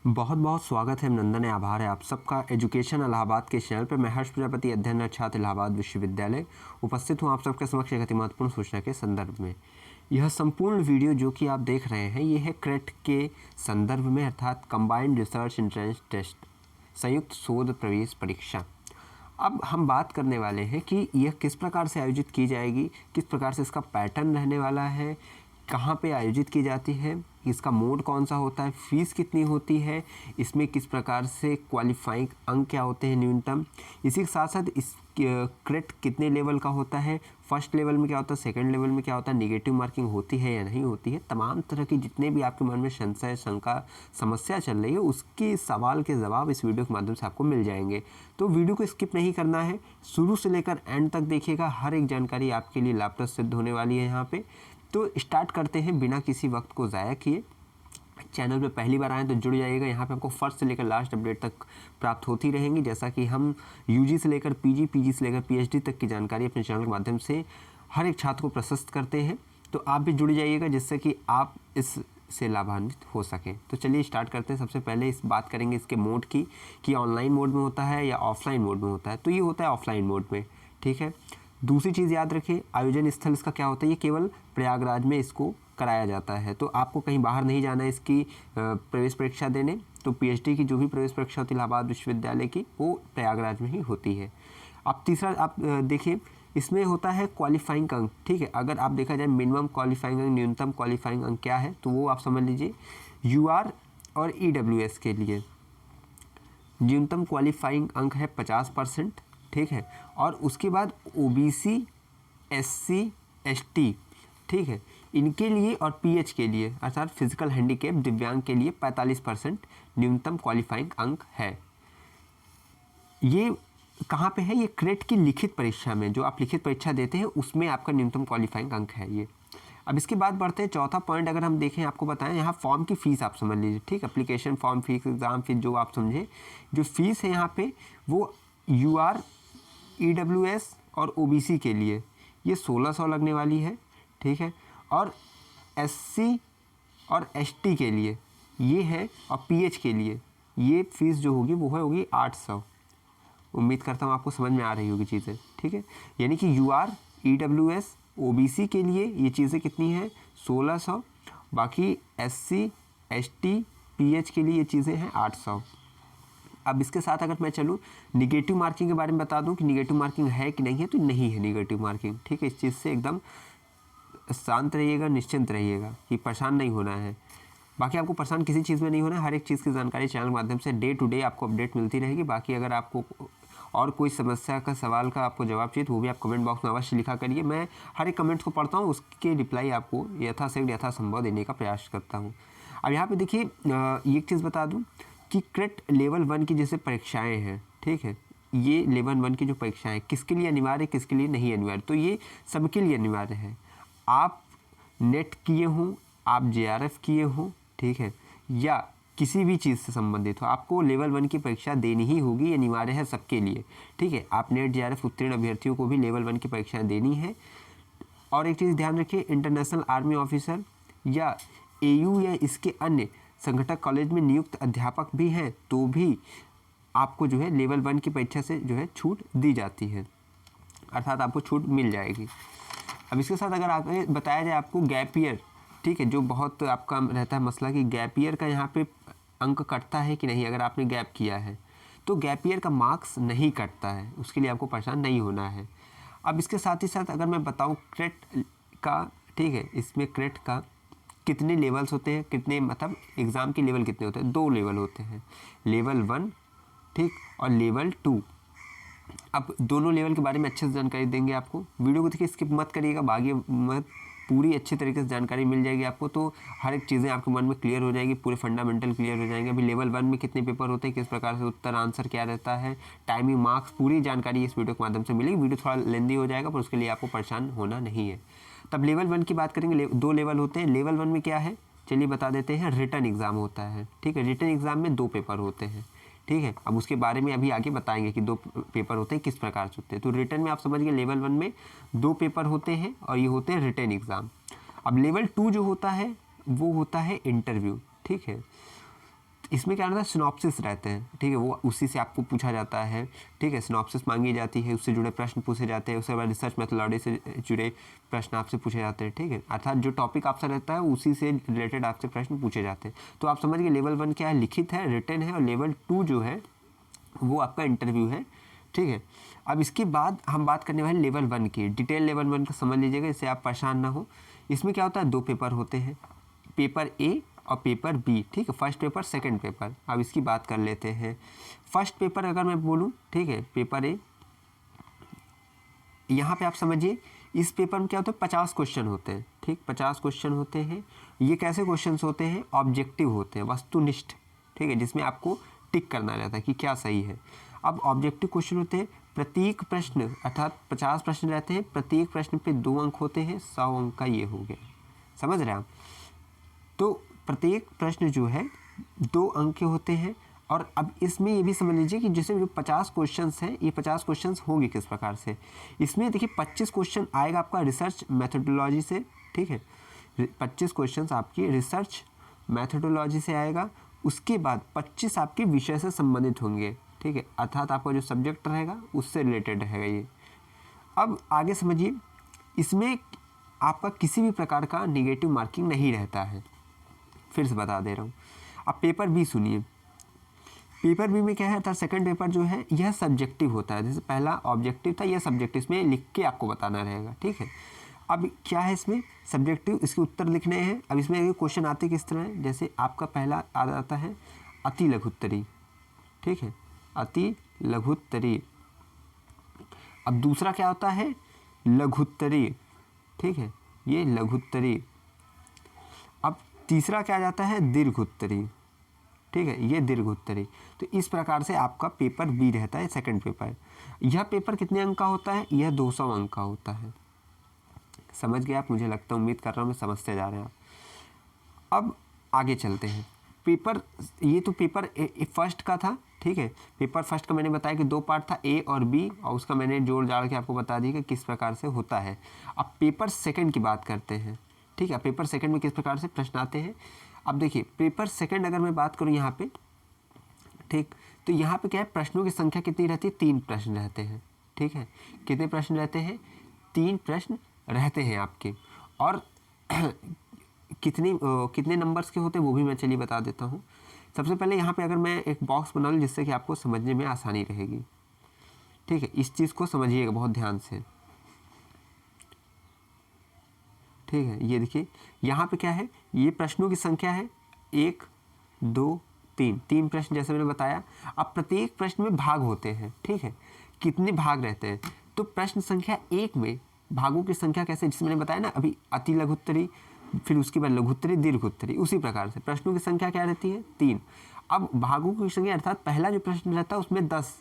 बहुत बहुत स्वागत है, नंदन है, आभार है आप सबका एजुकेशन इलाहाबाद के चैनल पर। मैं हर्ष प्रजापति, अध्ययनरत छात्र इलाहाबाद विश्वविद्यालय, उपस्थित हूँ आप सबके समक्ष एक अति महत्वपूर्ण सूचना के संदर्भ में। यह संपूर्ण वीडियो जो कि आप देख रहे हैं ये है क्रेट के संदर्भ में, अर्थात कंबाइंड रिसर्च एंट्रेंस टेस्ट, संयुक्त शोध प्रवेश परीक्षा। अब हम बात करने वाले हैं कि यह किस प्रकार से आयोजित की जाएगी, किस प्रकार से इसका पैटर्न रहने वाला है, कहाँ पे आयोजित की जाती है, इसका मोड कौन सा होता है, फीस कितनी होती है, इसमें किस प्रकार से क्वालिफाइंग अंक क्या होते हैं न्यूनतम, इसी के साथ साथ इस क्रेट कितने लेवल का होता है, फर्स्ट लेवल में क्या होता है, सेकंड लेवल में क्या होता है, नेगेटिव मार्किंग होती है या नहीं होती है, तमाम तरह की जितने भी आपके मन में संशय, शंका, समस्या चल रही है उसके सवाल के जवाब इस वीडियो के माध्यम से आपको मिल जाएंगे। तो वीडियो को स्किप नहीं करना है, शुरू से लेकर एंड तक देखिएगा, हर एक जानकारी आपके लिए लाभप्रद सिद्ध होने वाली है यहाँ पे। तो स्टार्ट करते हैं बिना किसी वक्त को ज़ाया किए। चैनल पे पहली बार आएँ तो जुड़ जाइएगा, यहाँ पे आपको फर्स्ट से लेकर लास्ट अपडेट तक प्राप्त होती रहेंगी। जैसा कि हम यूजी से लेकर पीजी से लेकर पीएचडी तक की जानकारी अपने चैनल के माध्यम से हर एक छात्र को प्रशस्त करते हैं, तो आप भी जुड़ जाइएगा जिससे कि आप इससे लाभान्वित हो सकें। तो चलिए स्टार्ट करते हैं। सबसे पहले इस बात करेंगे इसके मोड की, कि ऑनलाइन मोड में होता है या ऑफलाइन मोड में होता है। तो ये होता है ऑफलाइन मोड में, ठीक है। दूसरी चीज़ याद रखिए, आयोजन स्थल इसका क्या होता है, ये केवल प्रयागराज में इसको कराया जाता है। तो आपको कहीं बाहर नहीं जाना है इसकी प्रवेश परीक्षा देने। तो पीएचडी की जो भी प्रवेश परीक्षा होती है इलाहाबाद विश्वविद्यालय की, वो प्रयागराज में ही होती है। अब तीसरा आप देखिए, इसमें होता है क्वालिफाइंग अंक, ठीक है। अगर आप देखा जाए मिनिमम क्वालिफाइंग अंक, न्यूनतम क्वालिफाइंग अंक क्या है, तो वो आप समझ लीजिए। यूआर और ईडब्ल्यूएस के लिए न्यूनतम क्वालिफाइंग अंक है 50%, ठीक है। और उसके बाद ओबीसी, एससी, एसटी, ठीक है, इनके लिए और पीएच के लिए अर्थात फिजिकल हैंडीकैप दिव्यांग के लिए 45% न्यूनतम क्वालिफाइंग अंक है। ये कहाँ पे है, ये क्रेट की लिखित परीक्षा में, जो आप लिखित परीक्षा देते हैं उसमें आपका न्यूनतम क्वालिफाइंग अंक है ये। अब इसके बाद बढ़ते हैं, चौथा पॉइंट अगर हम देखें, आपको बताएं यहाँ फॉर्म की फ़ीस आप समझ लीजिए, ठीक। Application form fees, exam fees, जो आप समझे, जो फीस है यहाँ पे वो यूआर, ईडब्ल्यूएस और ओबीसी के लिए ये 1600 लगने वाली है, ठीक है। और एससी और एसटी के लिए ये है, और पीएच के लिए ये फीस जो होगी वो होगी 800। उम्मीद करता हूँ आपको समझ में आ रही होगी चीज़ें, ठीक है। यानी कि यूआर, ईडब्ल्यूएस, ओबीसी के लिए ये चीज़ें कितनी हैं, 1600। बाकी एससी, एसटी, पीएच के लिए ये चीज़ें हैं 800। अब इसके साथ अगर मैं चलूँ निगेटिव मार्किंग के बारे में बता दूं कि निगेटिव मार्किंग है कि नहीं है, तो नहीं है निगेटिव मार्किंग, ठीक है। इस चीज़ से एकदम शांत रहिएगा, निश्चिंत रहिएगा कि परेशान नहीं होना है। बाकी आपको परेशान किसी चीज़ में नहीं होना है, हर एक चीज़ की जानकारी चैनल के माध्यम से डे टू डे आपको अपडेट मिलती रहेगी। बाकी अगर आपको और कोई समस्या का, सवाल का आपको जवाब चाहिए तो वो भी आप कमेंट बॉक्स में अवश्य लिखा करिए। मैं हर एक कमेंट्स को पढ़ता हूँ, उसके रिप्लाई आपको यथाशीघ्र यथासंभव देने का प्रयास करता हूँ। अब यहाँ पे देखिए, एक चीज़ बता दूँ कि क्रेट लेवल 1 की जैसे परीक्षाएँ हैं, ठीक है, ये लेवल 1 की जो परीक्षाएँ किसके लिए अनिवार्य है, किसके लिए नहीं अनिवार्य, तो ये सबके लिए अनिवार्य है। आप नेट किए हों, आप जेआरएफ किए हों, ठीक है, या किसी भी चीज़ से संबंधित हो, आपको लेवल 1 की परीक्षा देनी ही होगी, अनिवार्य है सबके लिए, ठीक है। आप नेट जेआरएफ उत्तीर्ण अभ्यर्थियों को भी लेवल 1 की परीक्षाएं देनी है। और एक चीज़ ध्यान रखिए, इंटरनेशनल आर्मी ऑफिसर या एयू या इसके अन्य संगठक कॉलेज में नियुक्त अध्यापक भी हैं तो भी आपको जो है लेवल 1 की परीक्षा से जो है छूट दी जाती है, अर्थात आपको छूट मिल जाएगी। अब इसके साथ अगर आगे बताया जाए आपको गैप ईयर, ठीक है, जो बहुत आपका रहता है मसला कि गैप ईयर का यहाँ पे अंक कटता है कि नहीं। अगर आपने गैप किया है तो गैप ईयर का मार्क्स नहीं कटता है, उसके लिए आपको परेशान नहीं होना है। अब इसके साथ ही साथ अगर मैं बताऊँ क्रेट का, ठीक है, इसमें क्रेट का कितने लेवल्स होते हैं, कितने मतलब एग्ज़ाम के लेवल कितने होते हैं, 2 लेवल होते हैं, लेवल 1, ठीक, और लेवल 2। अब दोनों लेवल के बारे में अच्छे से जानकारी देंगे आपको। वीडियो को देखिए, स्किप मत करिएगा, भागिए मत, पूरी अच्छी तरीके से जानकारी मिल जाएगी आपको। तो हर एक चीज़ें आपके मन में क्लियर हो जाएगी, पूरे फंडामेंटल क्लियर हो जाएंगे। अभी लेवल 1 में कितने पेपर होते हैं, किस प्रकार से उत्तर आंसर क्या रहता है, टाइमिंग, मार्क्स, पूरी जानकारी इस वीडियो के माध्यम से मिलेगी। वीडियो थोड़ा लेंदी हो जाएगा पर उसके लिए आपको परेशान होना नहीं है। तब लेवल 1 की बात करेंगे, 2 लेवल होते हैं। लेवल 1 में क्या है, चलिए बता देते हैं, रिटन एग्ज़ाम होता है, ठीक है। रिटन एग्ज़ाम में 2 पेपर होते हैं, ठीक है। अब उसके बारे में अभी आगे बताएंगे कि 2 पेपर होते हैं, किस प्रकार से होते हैं। तो रिटन में आप समझिए लेवल 1 में 2 पेपर होते हैं और ये होते हैं रिटन एग्ज़ाम। अब लेवल 2 जो होता है वो होता है इंटरव्यू, ठीक है। इसमें क्या रहता है, सिनॉप्सिस रहते हैं, ठीक है, वो उसी से आपको पूछा जाता है, ठीक है, सिनॉप्सिस मांगी जाती है, उससे जुड़े प्रश्न पूछे जाते हैं, उसके बाद रिसर्च मेथोडोलॉजी से जुड़े प्रश्न आपसे पूछे जाते हैं, ठीक है, अर्थात जो टॉपिक आपसे रहता है उसी से रिलेटेड आपसे प्रश्न पूछे जाते हैं। तो आप समझ गए लेवल 1 क्या है, लिखित है, रिटन है, और लेवल 2 जो है वो आपका इंटरव्यू है, ठीक है। अब इसके बाद हम बात करने वाले लेवल 1 की, डिटेल लेवल 1 का समझ लीजिएगा, इससे आप परेशान ना हो। इसमें क्या होता है, 2 पेपर होते हैं, पेपर ए और पेपर बी, ठीक है, फर्स्ट पेपर सेकंड पेपर। अब इसकी बात कर लेते हैं। फर्स्ट पेपर अगर मैं बोलूँ, ठीक है, पेपर ए, यहाँ पे आप समझिए इस पेपर में क्या होता है, 50 क्वेश्चन होते हैं, ठीक, 50 क्वेश्चन होते हैं। ये कैसे क्वेश्चन होते हैं, ऑब्जेक्टिव होते हैं, वस्तुनिष्ठ, ठीक है, जिसमें आपको टिक करना रहता है कि क्या सही है। अब ऑब्जेक्टिव क्वेश्चन होते हैं, प्रत्येक प्रश्न अर्थात 50 प्रश्न रहते हैं, प्रत्येक प्रश्न पे 2 अंक होते हैं, 100 अंक का ये हो गया, समझ रहे हैं आप। तो प्रत्येक प्रश्न जो है 2 अंक के होते हैं। और अब इसमें ये भी समझ लीजिए कि जैसे जो 50 क्वेश्चंस हैं, ये 50 क्वेश्चंस होंगे किस प्रकार से, इसमें देखिए 25 क्वेश्चन आएगा आपका रिसर्च मेथोडोलॉजी से, ठीक है, 25 क्वेश्चंस आपकी रिसर्च मेथोडोलॉजी से आएगा। उसके बाद 25 आपके विषय से संबंधित होंगे, ठीक है, अर्थात आपका जो सब्जेक्ट रहेगा उससे रिलेटेड रहेगा ये। अब आगे समझिए, इसमें आपका किसी भी प्रकार का निगेटिव मार्किंग नहीं रहता है, फिर से बता दे रहा हूँ। अब पेपर बी सुनिए, पेपर बी में क्या है, सेकंड पेपर जो है यह सब्जेक्टिव होता है, जैसे पहला ऑब्जेक्टिव था, यह सब्जेक्टिव, इसमें लिख के आपको बताना रहेगा, ठीक है। अब क्या है इसमें सब्जेक्टिव, इसके उत्तर लिखने हैं। अब इसमें क्वेश्चन आते किस तरह है, जैसे आपका पहला आता है अति लघुत्तरी, ठीक है, अति लघुत्तरी। अब दूसरा क्या होता है, लघुत्तरी, ठीक है, ये लघुत्तरी। अब तीसरा क्या जाता है, दीर्घोत्तरी, ठीक है, ये दीर्घोत्तरी। तो इस प्रकार से आपका पेपर बी रहता है, सेकंड पेपर। यह पेपर कितने अंक का होता है, यह 200 अंक का होता है। समझ गए आप, मुझे लगता है, उम्मीद कर रहा हूँ मैं समझते जा रहे हैं आप। अब आगे चलते हैं। पेपर, ये तो पेपर फर्स्ट का था, ठीक है, पेपर फर्स्ट का मैंने बताया कि 2 पार्ट था, ए और बी, और उसका मैंने जोड़ जाड़ के आपको बता दी कि किस प्रकार से होता है। अब पेपर सेकंड की बात करते हैं, ठीक है, पेपर सेकंड में किस प्रकार से प्रश्न आते हैं। अब देखिए पेपर सेकंड अगर मैं बात करूँ यहाँ पे, ठीक, तो यहाँ पे क्या है, प्रश्नों की संख्या कितनी रहती है, 3 प्रश्न रहते हैं, ठीक है, कितने प्रश्न रहते हैं, 3 प्रश्न रहते हैं आपके। और कितने नंबर्स के होते हैं वो भी मैं चलिए बता देता हूँ। सबसे पहले यहाँ पे अगर मैं एक बॉक्स बना लूँ जिससे कि आपको समझने में आसानी रहेगी, ठीक है, इस चीज़ को समझिएगा बहुत ध्यान से, ठीक है। ये देखिए यहाँ पे क्या है, ये प्रश्नों की संख्या है 1 2 3, 3 प्रश्न जैसे मैंने बताया। अब प्रत्येक प्रश्न में भाग होते हैं, ठीक है, कितने भाग रहते हैं, तो प्रश्न संख्या 1 में भागों की संख्या कैसे, जिसमें मैंने बताया ना अभी, अति लघुत्तरी, फिर उसके बाद लघुत्तरी, दीर्घोत्तरी, उसी प्रकार से प्रश्नों की संख्या क्या रहती है, 3। अब भागों की संख्या अर्थात पहला जो प्रश्न रहता है उसमें 10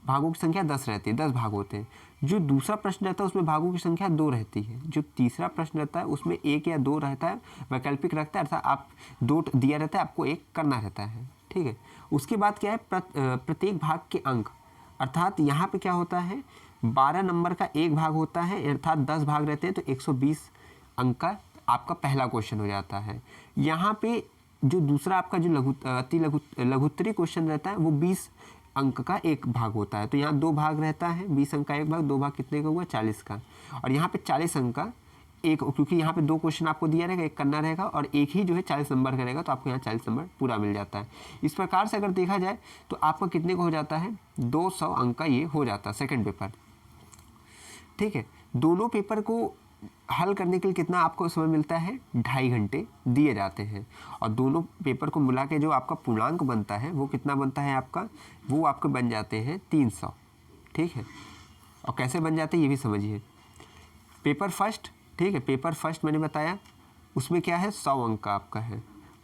भागों की संख्या 10 रहती है, 10 भाग होते हैं। जो दूसरा प्रश्न रहता है उसमें भागों की संख्या 2 रहती है। जो तीसरा प्रश्न रहता है उसमें 1 या 2 रहता है, वैकल्पिक रखता है, अर्थात आप 2 दिया रहता है, आपको 1 करना रहता है, ठीक है। उसके बाद क्या है, प्रत्येक भाग के अंक, अर्थात यहाँ पे क्या होता है, 12 नंबर का एक भाग होता है, अर्थात 10 भाग रहते हैं, तो 120 अंक का आपका पहला क्वेश्चन हो जाता है। यहाँ पे जो दूसरा आपका जो लघुत्तरी क्वेश्चन रहता है वो 20 अंक का एक भाग होता है, तो यहाँ 2 भाग रहता है, 20 अंक का एक भाग, 2 भाग कितने का हुआ, 40 का। और यहाँ पे 40 अंक का एक, क्योंकि यहाँ पे 2 क्वेश्चन आपको दिया रहेगा, एक करना रहेगा, और एक ही जो है 40 नंबर का रहेगा, तो आपको यहाँ 40 नंबर पूरा मिल जाता है। इस प्रकार से अगर देखा जाए तो आपका कितने का हो जाता है, 200 अंक का ये हो जाता है सेकेंड पेपर, ठीक है। दोनों पेपर को हल करने के लिए कितना आपको समय मिलता है, 2.5 घंटे दिए जाते हैं, और दोनों पेपर को मिला के जो आपका पूर्णांक बनता है वो कितना बनता है आपका, वो आपके बन जाते हैं 300, ठीक है। और कैसे बन जाते हैं ये भी समझिए। पेपर फर्स्ट, ठीक है, पेपर फर्स्ट मैंने बताया उसमें क्या है, 100 अंक का आपका है,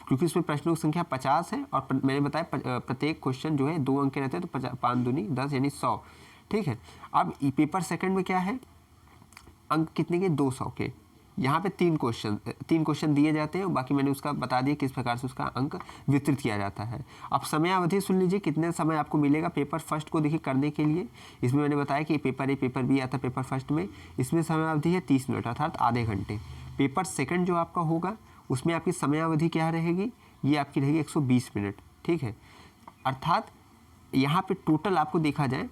क्योंकि उसमें प्रश्नों की संख्या 50 है, और मैंने बताया प्रत्येक क्वेश्चन जो है 2 अंक के रहते हैं, तो 5 दूनी 10 यानी 100, ठीक है। अब पेपर सेकंड में क्या है, अंक कितने के, 200 के। यहाँ पे 3 क्वेश्चन दिए जाते हैं, बाकी मैंने उसका बता दिया किस प्रकार से उसका अंक वितरित किया जाता है। अब समय अवधि सुन लीजिए, कितने समय आपको मिलेगा पेपर फर्स्ट को देखिए करने के लिए। इसमें मैंने बताया कि पेपर ए पेपर बी आता है पेपर फर्स्ट में, इसमें समय अवधि है 30 मिनट अर्थात आधे घंटे। पेपर सेकंड जो आपका होगा उसमें आपकी समय अवधि क्या रहेगी, ये आपकी रहेगी 120 मिनट, ठीक है। अर्थात यहाँ पे टोटल आपको देखा जाए,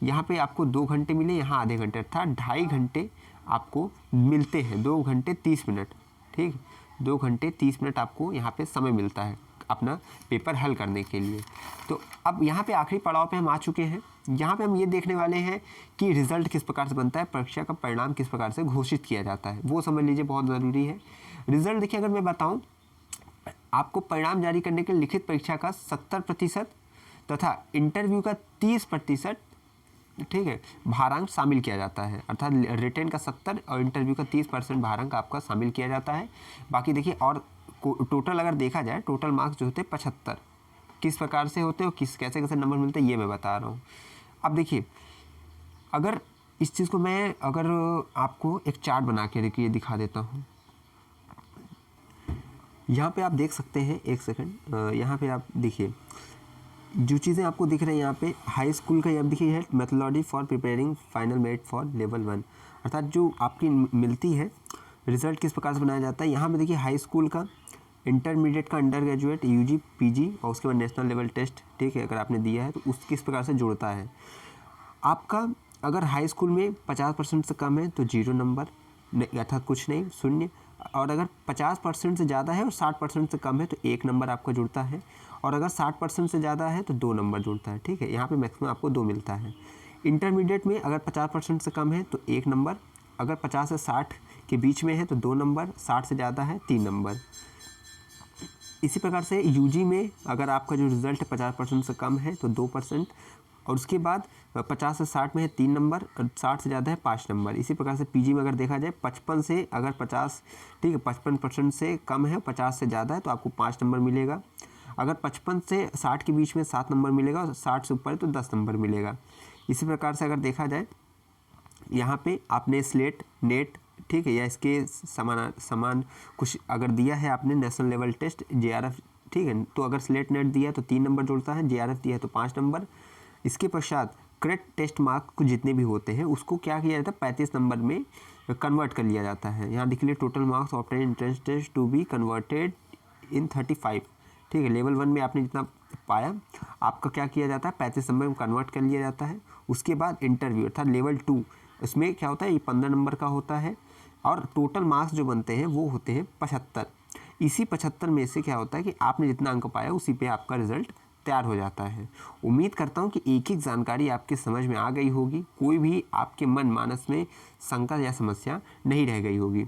यहाँ पे आपको 2 घंटे मिले, यहाँ आधे घंटे, अर्थात 2.5 घंटे आपको मिलते हैं, 2 घंटे 30 मिनट, ठीक, 2 घंटे 30 मिनट आपको यहाँ पे समय मिलता है अपना पेपर हल करने के लिए। तो अब यहाँ पे आखिरी पड़ाव पे हम आ चुके हैं। यहाँ पे हम ये देखने वाले हैं कि रिजल्ट किस प्रकार से बनता है, परीक्षा का परिणाम किस प्रकार से घोषित किया जाता है, वो समझ लीजिए, बहुत ज़रूरी है। रिजल्ट देखिए, अगर मैं बताऊँ, आपको परिणाम जारी करने के लिखित परीक्षा का 70% तथा इंटरव्यू का 30%, ठीक है, भारांक शामिल किया जाता है। अर्थात रिटेन का 70 और इंटरव्यू का 30% भारांक आपका शामिल किया जाता है। बाकी देखिए, और टोटल अगर देखा जाए, टोटल मार्क्स जो होते हैं 75 किस प्रकार से होते हैं और कैसे कैसे नंबर मिलते हैं, ये मैं बता रहा हूँ। अब देखिए, अगर इस चीज़ को मैं अगर आपको एक चार्ट बना के देखिए दिखा देता हूँ। यहाँ पे आप देख सकते हैं, एक सेकंड, यहाँ पे आप देखिए जो चीज़ें आपको दिख रही हैं यहाँ पे, हाई स्कूल का यहाँ देखिए है methodology for preparing final merit for level 1, अर्थात जो आपकी मिलती है रिजल्ट किस प्रकार से बनाया जाता है। यहाँ पे देखिए हाई स्कूल का, इंटरमीडिएट का, अंडर ग्रेजुएट, यूजी, पीजी और उसके बाद नेशनल लेवल टेस्ट, ठीक है, अगर आपने दिया है तो उस किस प्रकार से जुड़ता है। आपका अगर हाई स्कूल में 50% से कम है तो 0 नंबर, अर्थात कुछ नहीं, 0। और अगर 50% से ज़्यादा है और 60% से कम है तो 1 नंबर आपका जुड़ता है, और अगर 60% से ज़्यादा है तो 2 नंबर जुड़ता है, ठीक है। यहाँ पे मैक्सिमम आपको 2 मिलता है। इंटरमीडिएट में अगर 50% से कम है तो 1 नंबर, अगर 50 से 60 के बीच में है तो 2 नंबर, 60 से ज़्यादा है 3 नंबर। इसी प्रकार से यूजी में अगर आपका जो रिज़ल्ट 50% से कम है तो 2%, और उसके बाद 50 से 60 में है 3 नंबर, 60 से ज़्यादा है 5 नंबर। इसी प्रकार से पीजी में अगर देखा जाए 55 से अगर 50, ठीक है, 55% से कम है, 50 से ज़्यादा है तो आपको 5 नंबर मिलेगा। अगर 55 से 60 के बीच में 7 नंबर मिलेगा, और 60 से ऊपर है तो 10 नंबर मिलेगा। इसी प्रकार से अगर देखा जाए, यहाँ पे आपने स्लेट, नेट, ठीक है, या इसके समान कुछ अगर दिया है आपने, नेशनल लेवल टेस्ट, जेआरएफ, ठीक है, तो अगर स्लेट नेट दिया है तो 3 नंबर जुड़ता है, जेआरएफ दिया है तो 5 नंबर। इसके पश्चात क्रेडिट टेस्ट मार्क को जितने भी होते हैं उसको क्या किया जाता है, 35 नंबर में कन्वर्ट कर लिया जाता है। यहाँ देख लीजिए, total marks obtain entrance test to be converted in 35, ठीक है, लेवल 1 में आपने जितना पाया आपका क्या किया जाता है, 35 नंबर में कन्वर्ट कर लिया जाता है। उसके बाद इंटरव्यू अर्थात लेवल 2, इसमें क्या होता है, ये 15 नंबर का होता है, और टोटल मार्क्स जो बनते हैं वो होते हैं 75। इसी 75 में से क्या होता है कि आपने जितना अंक पाया उसी पे आपका रिजल्ट तैयार हो जाता है। उम्मीद करता हूँ कि एक एक जानकारी आपके समझ में आ गई होगी, कोई भी आपके मन मानस में शंका या समस्या नहीं रह गई होगी।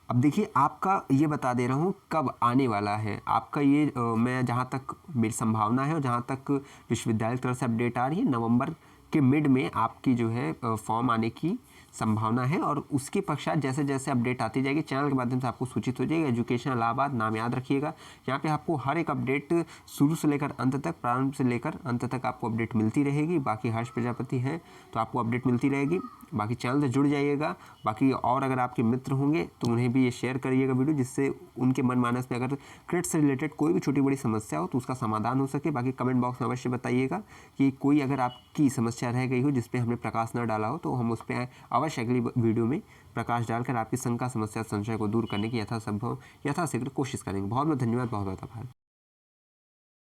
अब देखिए, आपका ये बता दे रहा हूँ कब आने वाला है आपका ये, मैं जहाँ तक मेरी संभावना है और जहाँ तक विश्वविद्यालय की तरफ से अपडेट आ रही है, नवंबर के मिड में आपकी जो है फॉर्म आने की संभावना है। और उसके पश्चात जैसे जैसे अपडेट आती जाएगी चैनल के माध्यम से आपको सूचित हो जाएगा। एजुकेशन इलाहाबाद नाम याद रखिएगा, यहाँ पे आपको हर एक अपडेट शुरू से लेकर अंत तक, प्रारंभ से लेकर अंत तक आपको अपडेट मिलती रहेगी। बाकी हर्ष प्रजापति है तो आपको अपडेट मिलती रहेगी। बाकी चैनल से जुड़ जाइएगा। बाकी और अगर आपके मित्र होंगे तो उन्हें भी ये शेयर करिएगा वीडियो, जिससे उनके मन मानस में अगर क्रेडिट से रिलेटेड कोई भी छोटी बड़ी समस्या हो तो उसका समाधान हो सके। बाकी कमेंट बॉक्स में अवश्य बताइएगा कि कोई अगर आपकी समस्या रह गई हो जिस पे हमने प्रकाश न डाला हो, तो हम उस पर अवश्य अगली वीडियो में प्रकाश डालकर आपकी शंका, समस्या, संशय को दूर करने की यथासंभव यथाशीघ्र कोशिश करेंगे। बहुत बहुत धन्यवाद, बहुत बहुत आभार।